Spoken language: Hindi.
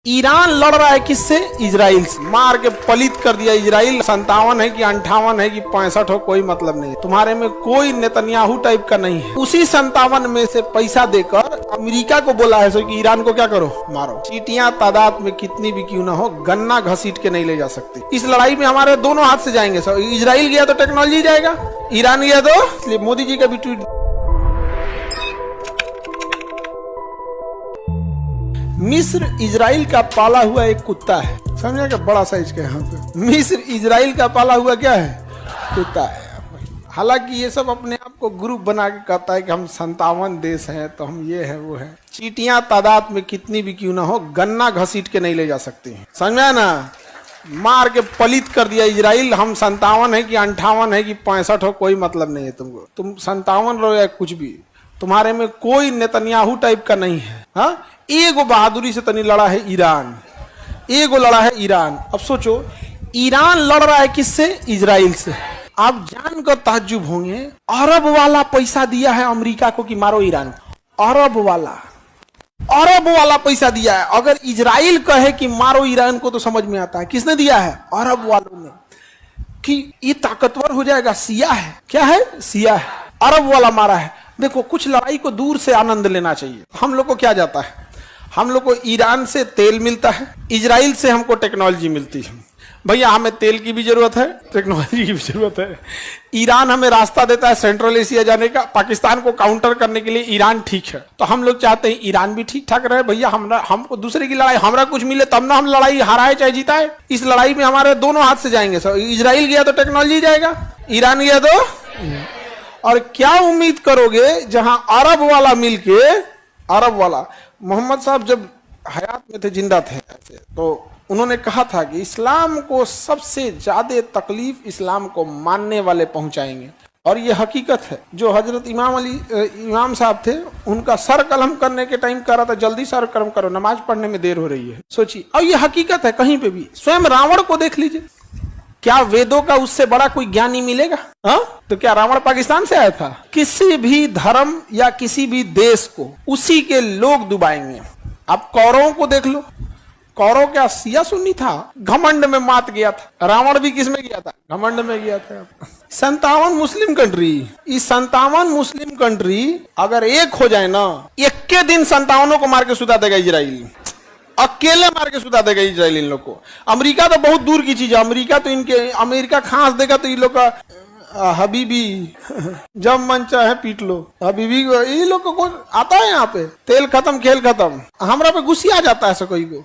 ईरान लड़ रहा है किससे? इजराइल से। मार के पलित कर दिया इजराइल। 57 है कि 58 है कि 65 हो, कोई मतलब नहीं। तुम्हारे में कोई नेतन्याहू टाइप का नहीं है। उसी 57 में से पैसा देकर अमेरिका को बोला है कि ईरान को क्या करो, मारो। चीटियां तादाद में कितनी भी क्यों ना हो, गन्ना घसीट के नहीं ले जा सकती। इस लड़ाई में हमारे दोनों हाथ से जाएंगे। इजराइल गया तो टेक्नोलॉजी जाएगा, ईरान गया तो मोदी जी का भी ट्वीट। मिस्र इजराइल का पाला हुआ एक कुत्ता है, समझे क्या? बड़ा साइज का यहाँ पे मिस्र इजराइल का पाला हुआ क्या है? कुत्ता है। हालांकि ये सब अपने आप को ग्रुप बना के कहता है कि हम 57 देश हैं तो हम ये है वो है। चीटियां तादाद में कितनी भी क्यों ना हो, गन्ना घसीट के नहीं ले जा सकती हैं, समझा ना? मार के पलित कर दिया इजराइल। हम 57 है कि 58 है कि 65 हो, कोई मतलब नहीं है तुमको। तुम 57 रहो या कुछ भी, तुम्हारे में कोई नेतन्याहू टाइप का नहीं है। हाँ, एगो बहादुरी से तनी लड़ा है ईरान, एगो लड़ा है ईरान। अब सोचो, ईरान लड़ रहा है किससे? इजराइल से। आप जानकर ताज्जुब होंगे, अरब वाला पैसा दिया है अमेरिका को कि मारो ईरान। अरब वाला पैसा दिया है। अगर इजराइल कहे कि मारो ईरान को तो समझ में आता है किसने दिया है? अरब वालों ने। कि ये ताकतवर हो जाएगा, सिया है। क्या है? सिया है। अरब वाला मारा है। देखो, कुछ लड़ाई को दूर से आनंद लेना चाहिए। हम लोग को क्या जाता है? हम लोग को ईरान से तेल मिलता है, इजराइल से हमको टेक्नोलॉजी मिलती है। भैया, हमें तेल की भी जरूरत है, टेक्नोलॉजी की भी जरूरत है। ईरान हमें रास्ता देता है सेंट्रल एशिया जाने का, पाकिस्तान को काउंटर करने के लिए ईरान ठीक है। तो हम लोग चाहते हैं ईरान भी ठीक ठाक रहे। भैया, हमको दूसरे की लड़ाई, हमरा कुछ मिले तब ना हम लड़ाई हाराए चाहे जीताए। इस लड़ाई में हमारे दोनों हाथ से जाएंगे। इजराइल गया तो टेक्नोलॉजी जाएगा, ईरान गया तो। और क्या उम्मीद करोगे, जहां अरब वाला मिलके, अरब वाला, मोहम्मद साहब जब हयात में थे, जिंदा थे, तो उन्होंने कहा था कि इस्लाम को सबसे ज्यादा तकलीफ इस्लाम को मानने वाले पहुंचाएंगे। और ये हकीकत है। जो हजरत इमाम साहब थे, उनका सर कलम करने के टाइम कह रहा था, जल्दी सर कलम करो, नमाज पढ़ने में देर हो रही है। सोचिए, और ये हकीकत है कहीं पे भी। स्वयं रावण को देख लीजिए, क्या वेदों का उससे बड़ा कोई ज्ञानी मिलेगा? हाँ, तो क्या रावण पाकिस्तान से आया था? किसी भी धर्म या किसी भी देश को उसी के लोग डुबाएंगे। आप कौरवों को देख लो, कौरव क्या सिया सुन्नी था? घमंड में मात गया था। रावण भी किस में गया था? घमंड में गया था। 57 मुस्लिम कंट्री, इस 57 मुस्लिम कंट्री अगर एक हो जाए ना, एक के दिन 57 को मार के सुधा देगा इजराइल, अकेले मार के सुधा देगा इजराइल इन लोग को। अमेरिका तो बहुत दूर की चीज है। अमेरिका तो अमेरिका खांस देगा तो इन लोग का हबीबी जब मन चाहे पीट लो। हबीबी ये लोग को आता है यहाँ पे, तेल खत्म खेल खत्म। हमरा पे गुस्सा आ जाता है कोई को।